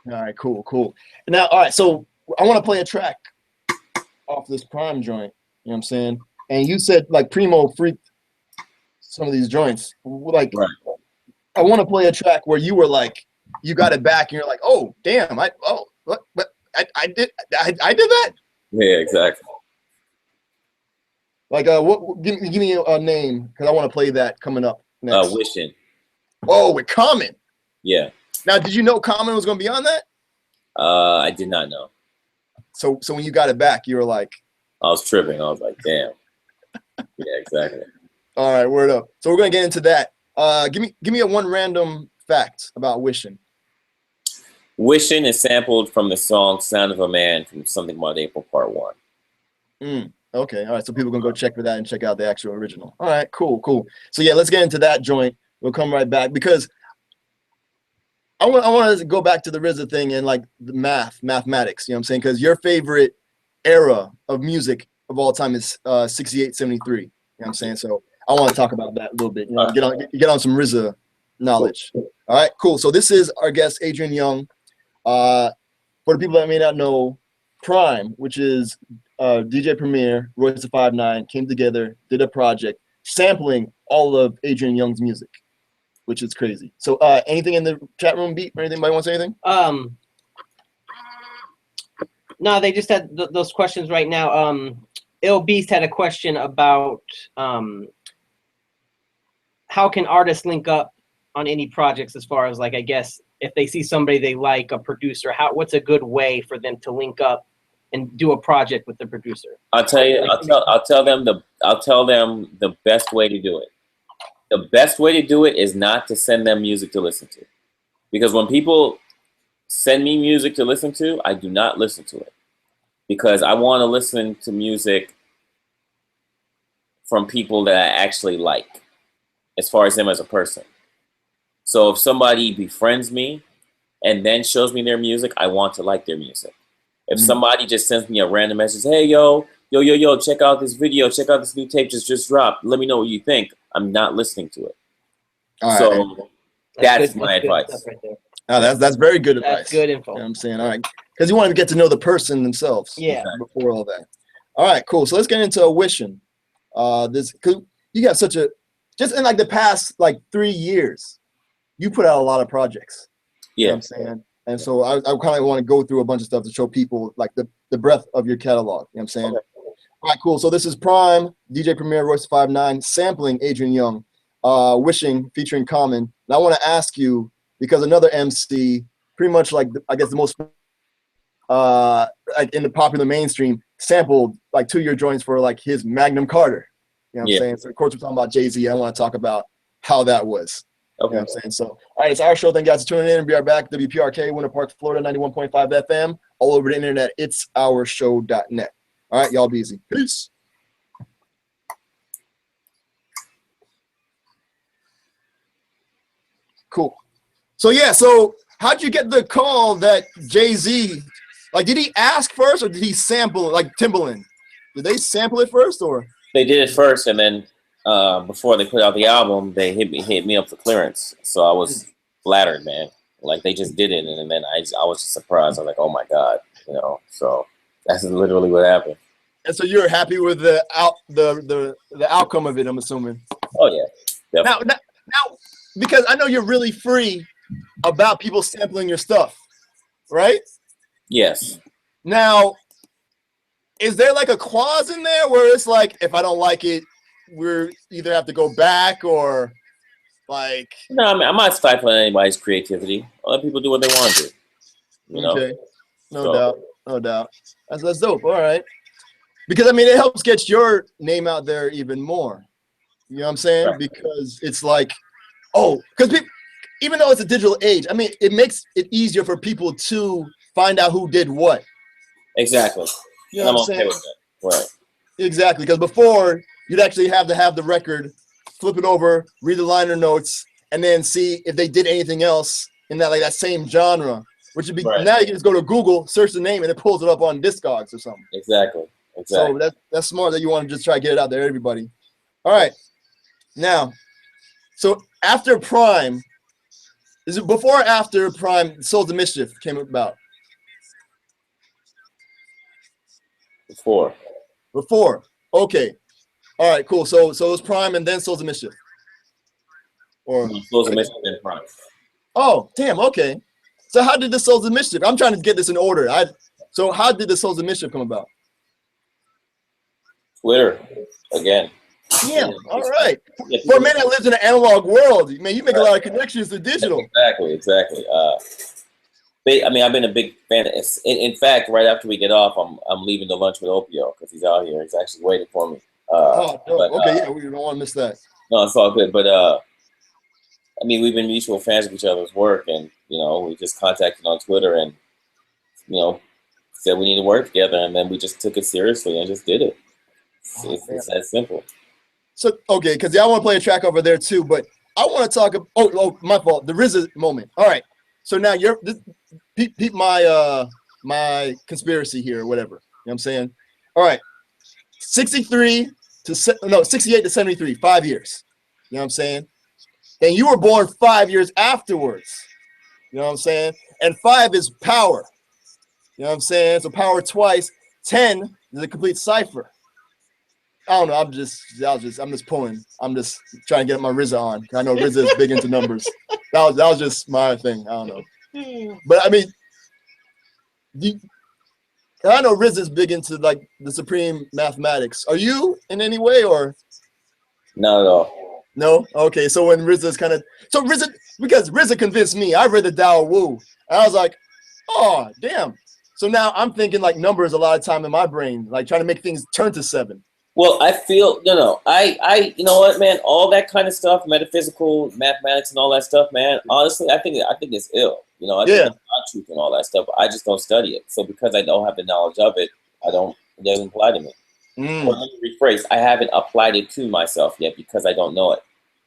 All right, cool. Now, all right, so I want to play a track off this PRhyme joint. You know what I'm saying? And you said like Primo freaked some of these joints. Like, right. I want to play a track where you were like, you got it back, and you're like, oh, damn, I did that. Yeah, exactly. Like, give me a name, because I want to play that coming up next. Wishing. Oh, with Common. Yeah. Now, did you know Common was going to be on that? I did not know. So when you got it back, you were like, I was tripping. I was like, damn. Yeah, exactly. All right, word up. So we're going to get into that. Give me a one random fact about Wishing. Wishing is sampled from the song Sound of a Man from Something About April Part 1. Okay, all right. So people can go check for that and check out the actual original. All right, cool. So yeah, let's get into that joint. We'll come right back, because I want to go back to the RZA thing and like the mathematics, you know what I'm saying? Because your favorite era of music of all time is 68, 73. You know what I'm saying? So I want to talk about that a little bit. You know, get on some RZA knowledge. All right, cool. So this is our guest, Adrian Younge. For the people that may not know, PRhyme, which is DJ Premier, Royce the 5'9", came together, did a project sampling all of Adrian Younge's music, which is crazy. So anything in the chat room, Beat, or anybody want to say anything? No, they just had those questions right now. Ill Beast had a question about how can artists link up on any projects, as far as like, I guess if they see somebody they like, a producer, what's a good way for them to link up and do a project with the producer? I'll tell you. I'll tell them the best way to do it. The best way to do it is not to send them music to listen to, because when people send me music to listen to, I do not listen to it, because I want to listen to music from people that I actually like, as far as them as a person. So if somebody befriends me and then shows me their music, I want to like their music. If somebody just sends me a random message, hey, yo, check out this video, check out this new tape just dropped, let me know what you think, I'm not listening to it. All so right. that's my advice. Right there. Oh, that's very good advice. That's good info. You know what I'm saying? All right. Because you want to get to know the person themselves. Yeah. Before all that. All right, cool. So let's get into wishing. Cause you got such a, just in like the past like 3 years, you put out a lot of projects. Yeah. You know what I'm saying? And so I kind of want to go through a bunch of stuff to show people like the breadth of your catalog. You know what I'm saying? Okay. All right, cool. So this is PRhyme, DJ Premier, Royce 5'9", sampling Adrian Younge, Wishing featuring Common. And I want to ask you, because another MC, pretty much like, I guess the most, like in the popular mainstream, sampled like 2 year joints for like his Magnum Carter. You know what I'm saying? So of course we're talking about Jay-Z. I want to talk about how that was. Okay. You know what I'm saying? So, all right, it's our show. Thank you guys for tuning in. And be right back. WPRK, Winter Park, Florida, 91.5 FM. All over the internet. It's ourshow.net. All right, y'all be easy. Peace. Cool. So, yeah, so how'd you get the call that Jay-Z, like, did he ask first or did he sample it, like Timbaland? Did they sample it first or? They did it first, and then before they put out the album, they hit me up for clearance. So I was flattered, man. Like they just did it, and then I was just surprised. I was like, oh my god, you know. So that's literally what happened. And so you're happy with the outcome of it, I'm assuming. Oh yeah. Now, because I know you're really free about people sampling your stuff, right? Yes. Now, is there like a clause in there where it's like, if I don't like it, we're either have to go back or like? No, I mean, I'm not stifling anybody's creativity. Let people do what they want to do. You know? Okay. No doubt. That's dope. All right. Because I mean, it helps get your name out there even more. You know what I'm saying? Right. Because it's like, because even though it's a digital age, I mean, it makes it easier for people to find out who did what. Exactly. You know what I'm saying? Okay with that. Right. Exactly. Because before, you'd actually have to have the record, flip it over, read the liner notes, and then see if they did anything else in that that same genre. Which would be now you can just go to Google, search the name, and it pulls it up on Discogs or something. Exactly. So that's smart that you want to just try to get it out there, everybody. All right. Now, so after PRhyme, is it before or after PRhyme Souls of Mischief came about? Before. Okay. All right, cool. So it was PRhyme and then Souls of Mischief. Or Souls of Mischief and PRhyme. Oh, damn, okay. So how did the Souls of Mischief? I'm trying to get this in order. So how did the Souls of Mischief come about? Twitter, again. Yeah, all right. For a man that lives in an analog world, man, you make a lot of connections to digital. Exactly. I mean, I've been a big fan. In fact, right after we get off, I'm leaving to lunch with Opio because he's out here. He's actually waiting for me. Okay, we don't want to miss that. No, it's all good. But I mean, we've been mutual fans of each other's work, and you know, we just contacted on Twitter, and you know, said we need to work together, and then we just took it seriously and just did it. It's that simple. So okay, because I want to play a track over there too, but I want to talk. My fault. The RZA moment. All right. So now peep my my conspiracy here, or whatever. You know what I'm saying? All right. 68 to 73, 5 years. You know what I'm saying? And you were born 5 years afterwards. You know what I'm saying? And 5 is power. You know what I'm saying? So power twice. 10 is a complete cipher. I don't know. I'm just pulling. I'm just trying to get my RZA on. I know RZA is big into numbers. That was just my thing. I don't know. But I mean, I know Riz is big into like the supreme mathematics. Are you in any way or? Not at all. No? Okay, so when RZA's kind of, so RZA, because RZA convinced me, I read the Dao Wu, and I was like, oh, damn. So now I'm thinking like numbers a lot of time in my brain, like trying to make things turn to 7. Well, I feel, you know what, man, all that kind of stuff, metaphysical, mathematics and all that stuff, man, honestly, I think it's ill. You know, I think it's not truth and all that stuff, but I just don't study it. So because I don't have the knowledge of it, it doesn't apply to me. Or let me rephrase, I haven't applied it to myself yet because I don't know it.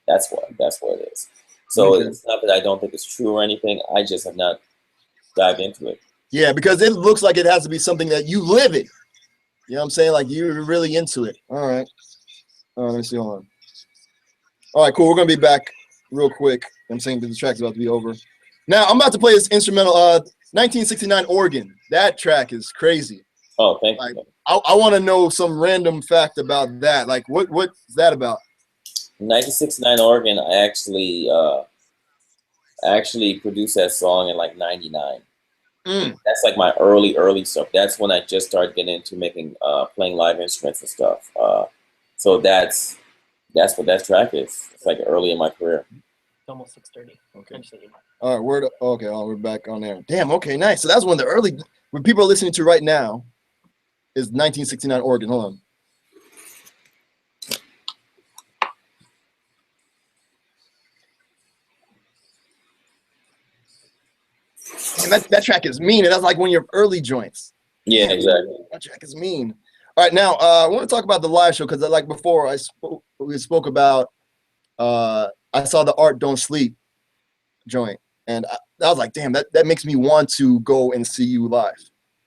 That's what it is. So it's not that I don't think it's true or anything. I just have not dived into it. Yeah, because it looks like it has to be something that you live it. You know what I'm saying? Like you're really into it. All right. Let me see. Hold on. All right, cool. We're gonna be back real quick. I'm saying the track's about to be over. Now I'm about to play this instrumental, 1969 organ. That track is crazy. Oh, thank you. I want to know some random fact about that. Like, what's that about? 1969 organ. I actually produced that song in like '99. That's like my early stuff. That's when I just started getting into making playing live instruments and stuff. So that's what that track is. It's like early in my career. Almost 6:30. Okay. All right, we're back on there. Damn. Okay, nice. So that's one of the early. What people are listening to right now is 1969 organ. Hold on. And that track is mean, and that's like one of your early joints. Yeah, exactly. That track is mean. All right, now I want to talk about the live show because, like before, we spoke about. I saw the Art Don't Sleep joint, and I was like, damn, that makes me want to go and see you live.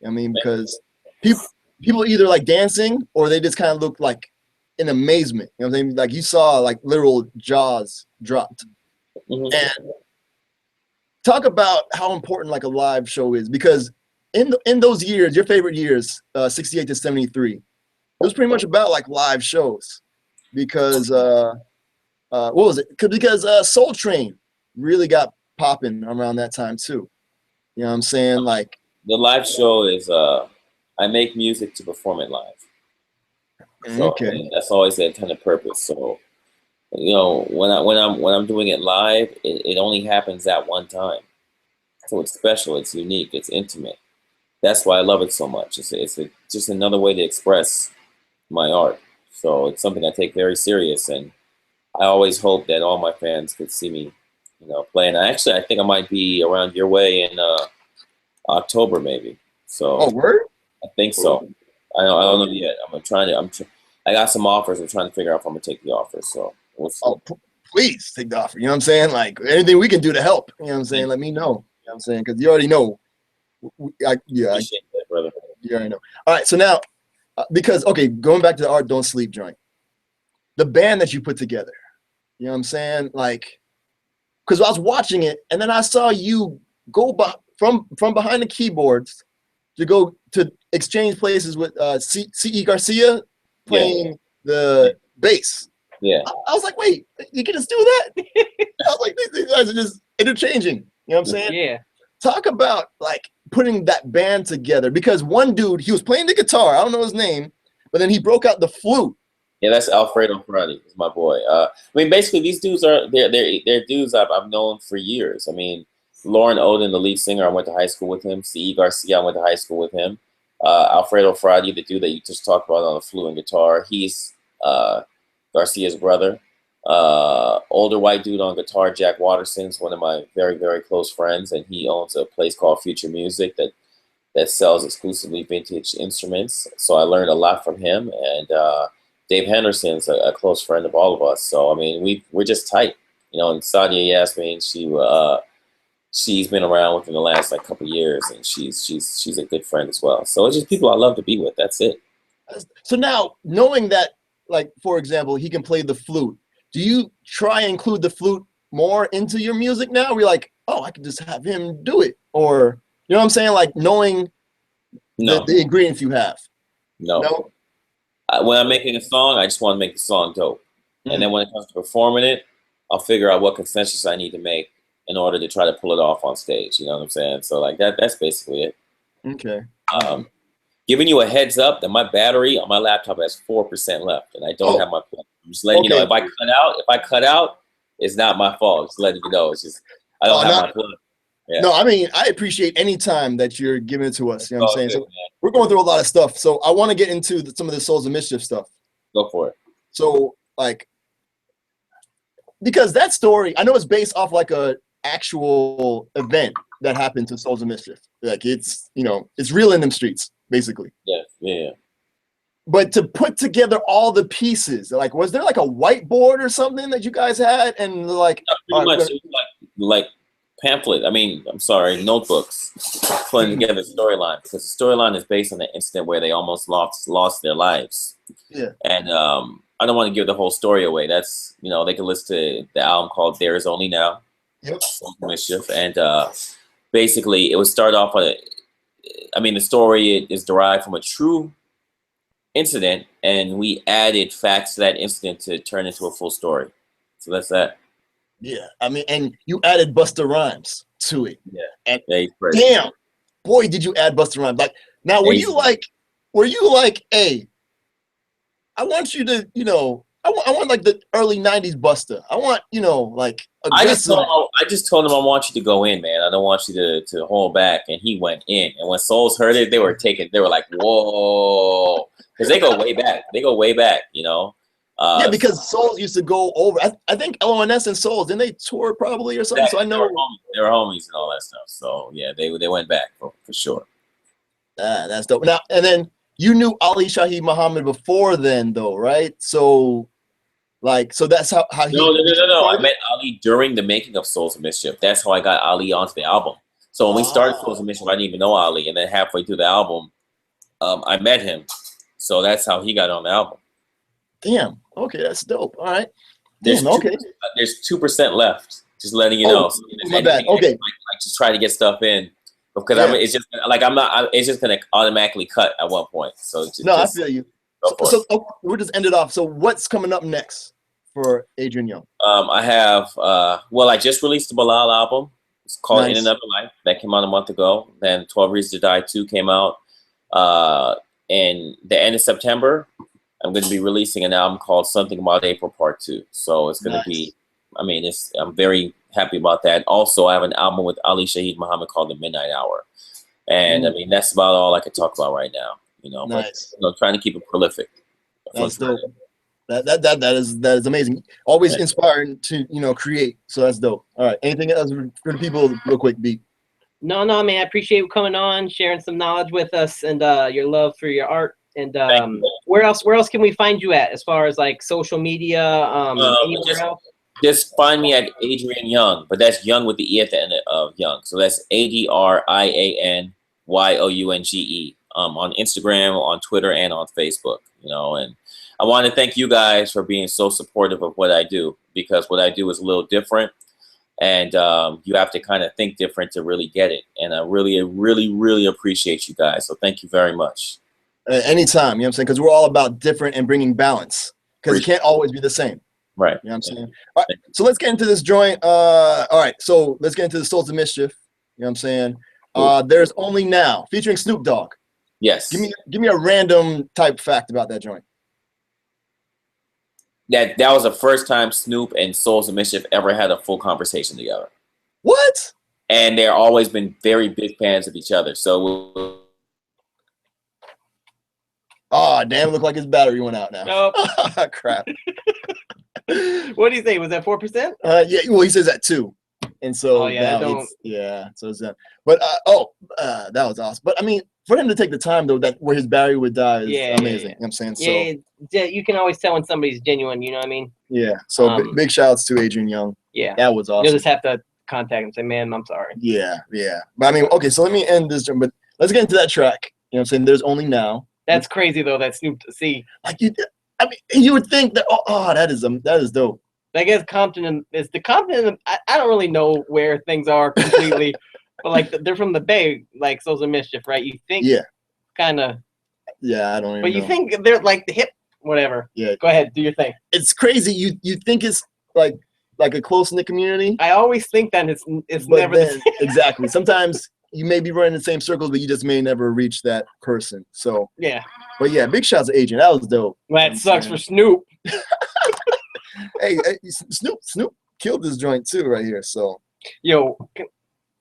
I mean, because people either like dancing or they just kind of look like in amazement. You know what I'm saying? Like you saw like literal jaws dropped. And talk about how important like a live show is, because in those years, your favorite years, 68 to 73, it was pretty much about like live shows, because what was it? Because Soul Train really got popping around that time too. You know what I'm saying? Like the live show is I make music to perform it live. So, okay, that's always the intended purpose. So, you know, when I'm doing it live, it only happens that one time. So it's special, it's unique, it's intimate. That's why I love it so much. It's just another way to express my art. So it's something I take very serious, and I always hope that all my fans could see me, you know, play. And I think I might be around your way in October maybe. So oh, word? I think so. I don't know yet. I got some offers. I'm trying to figure out if I'm gonna take the offer. So we'll see. Oh, please take the offer. You know what I'm saying? Like anything we can do to help. You know what I'm saying? Let me know. You know what I'm saying? Because you already know. Appreciate that, brother. You already know. All right. So now, because going back to the Art Don't Sleep joint, the band that you put together. You know what I'm saying? Like, because I was watching it, and then I saw you go from behind the keyboards to go to exchange places with C.E. Garcia playing the bass. Yeah. I was like, wait, you can just do that? I was like, these guys are just interchanging. You know what I'm saying? Yeah. Talk about like putting that band together, because one dude, he was playing the guitar. I don't know his name, but then he broke out the flute. Yeah, that's Alfredo Ferrari. He's my boy. I mean, basically, these dudes they're dudes I've known for years. I mean, Lauren Oden, the lead singer, I went to high school with him. C.E. Garcia, I went to high school with him. Alfredo Ferrari, the dude that you just talked about on the flute and guitar, he's Garcia's brother. Older white dude on guitar, Jack Watterson's one of my very, very close friends, and he owns a place called Future Music that sells exclusively vintage instruments. So I learned a lot from him, and Dave Henderson's a close friend of all of us. So I mean, we're just tight, you know. And Sadia Yasmin, she's been around within the last like couple of years, and she's a good friend as well. So it's just people I love to be with. That's it. So now, knowing that, like for example, he can play the flute, do you try and include the flute more into your music now? We're like, oh, I could just have him do it, or you know what I'm saying? Like knowing the ingredients you have. No. When I'm making a song, I just want to make the song dope. And then when it comes to performing it, I'll figure out what concessions I need to make in order to try to pull it off on stage. You know what I'm saying? So like that's basically it. Okay. giving you a heads up that my battery on my laptop has 4% left, and I don't have my plug. I'm just letting you know, if I cut out, it's not my fault. Just letting you know. It's just I don't have my plug. Yeah. No, I mean, I appreciate any time that you're giving it to us. You know what I'm saying? Good, so we're going through a lot of stuff. So I want to get into some of the Souls of Mischief stuff. Go for it. So, like, because that story, I know it's based off like a actual event that happened to Souls of Mischief. Like, it's, you know, it's real in them streets, basically. Yeah. But to put together all the pieces, like, was there like a whiteboard or something that you guys had? And like, pretty much, it was like pamphlet. I mean, I'm sorry, notebooks putting together the storyline, because the storyline is based on the incident where they almost lost their lives. Yeah. And I don't want to give the whole story away. That's, you know, they can listen to the album called There Is Only Now. Yep. Mischief. And basically, it would start off on the story is derived from a true incident, and we added facts to that incident to turn into a full story. So that's that. Yeah, I mean, and you added Busta Rhymes to it. Yeah. And yeah, damn, boy, did you add Busta Rhymes. Like, now, were you like, hey, I want you to, you know, I want like the early 90s Busta. I want, you know, like, I just told him I want you to go in, man. I don't want you to hold back. And he went in. And when Souls heard it, they were like, whoa. Because they go way back. You know. Yeah, because Souls used to go over. I think LONS and Souls, didn't they tour probably or something? Exactly. So I know they were homies and all that stuff. So yeah, they went back for sure. That's dope. Now, and then you knew Ali Shaheed Muhammad before then, though, right? So, like, so that's how he. No. I met Ali during the making of Souls of Mischief. That's how I got Ali onto the album. So when we started Souls of Mischief, I didn't even know Ali, and then halfway through the album, I met him. So that's how he got on the album. Damn. Okay, that's dope. All right. There's 2% left. Just letting you know. So my bad. Okay. Like just try to get stuff in, because it's just like it's just gonna automatically cut at one point. So I feel you. So we'll just end it off. So what's coming up next for Adrian Younge? I have I just released the Bilal album. It's called In Another Life. That came out a month ago. Then 12 Reasons to Die 2 came out. In the end of September, I'm going to be releasing an album called Something About April Part 2. So it's going to be, I'm very happy about that. Also, I have an album with Ali Shaheed Muhammad called The Midnight Hour. And that's about all I can talk about right now. You know, nice. But, trying to keep it prolific. That's dope. That is amazing. Always inspiring to, create. So that's dope. All right. Anything else for the people real quick, B? No, man. I appreciate you coming on, sharing some knowledge with us, and your love for your art. And where else can we find you at, as far as like social media? Anywhere else? Just find me at Adrian Younge, but that's Young with the E at the end of Young. So that's ADRIANYOUNGE on Instagram, on Twitter, and on Facebook. And I want to thank you guys for being so supportive of what I do, because what I do is a little different, and you have to kind of think different to really get it. And I really, really, really appreciate you guys. So thank you very much. Anytime, you know what I'm saying? Because we're all about different and bringing balance, because it can't always be the same. Right. You know what I'm saying? All right, so let's get into this joint. All right, so let's get into the Souls of Mischief. You know what I'm saying? There's Only Now, featuring Snoop Dogg. Yes. Give me a random type fact about that joint. That was the first time Snoop and Souls of Mischief ever had a full conversation together. What? And they're always been very big fans of each other. So. Oh, damn, look like his battery went out now. Nope. Crap. What do you say? Was that 4%? Yeah, well, he says that too. And so so it's that. But that was awesome. But I mean, for him to take the time though, that where his battery would die is amazing. You know what I'm saying? Yeah, you can always tell when somebody's genuine, you know what I mean? Yeah. So big shout outs to Adrian Younge. Yeah. That was awesome. You'll just have to contact him and say, man, I'm sorry. Yeah. But I mean, okay, so let me end this, but let's get into that track. You know what I'm saying? There's Only Now. That's crazy though, that Snoop to see. Like you would think that that is dope. I guess Compton is the Compton. I don't really know where things are completely, but like they're from the Bay, like Souls of Mischief, right? You think, kind of. Yeah, I don't even know. But you think they're like the hip, whatever. Yeah. Go ahead, do your thing. It's crazy. You think it's like a close knit community. I always think that it's never the same. Exactly. Sometimes you may be running in the same circles, but you just may never reach that person. So yeah. But yeah, big shouts to Adrian. That was dope. Well, that sucks for Snoop. Hey, Snoop killed this joint too right here. So Yo,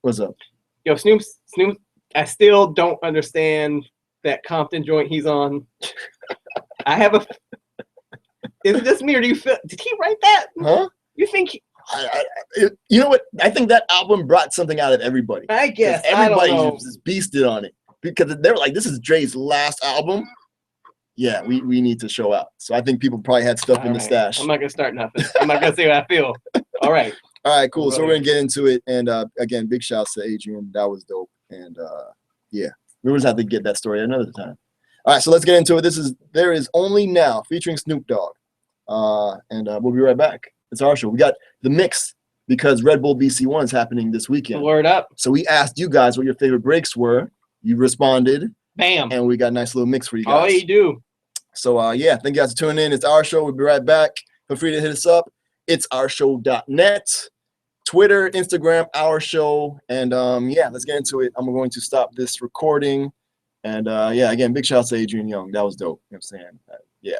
what's up? Yo, Snoop. I still don't understand that Compton joint he's on. I have a. Is it just me, or do you feel? Did he write that? Huh? You think? You know what? I think that album brought something out of everybody. I guess everybody I don't know. just beasted on it because they were like, "This is Dre's last album." Yeah, we need to show out. So I think people probably had stuff in the stash. I'm not gonna start nothing. I'm not gonna say what I feel. All right. All right, cool. So we're gonna get into it, and again, big shouts to Adrian. That was dope, and yeah, we just have to get that story another time. All right, so let's get into it. There is Only Now featuring Snoop Dogg, and we'll be right back. It's our show. We got the mix because Red Bull BC1 is happening this weekend. Word up. So we asked you guys what your favorite breaks were. You responded. Bam. And we got a nice little mix for you guys. Oh, you do. So yeah, thank you guys for tuning in. It's our show. We'll be right back. Feel free to hit us up. It's ourshow.net, Twitter, Instagram, Our Show, and yeah, let's get into it. I'm going to stop this recording, and yeah, again, big shout out to Adrian Younge. That was dope. You know what I'm saying? Yeah.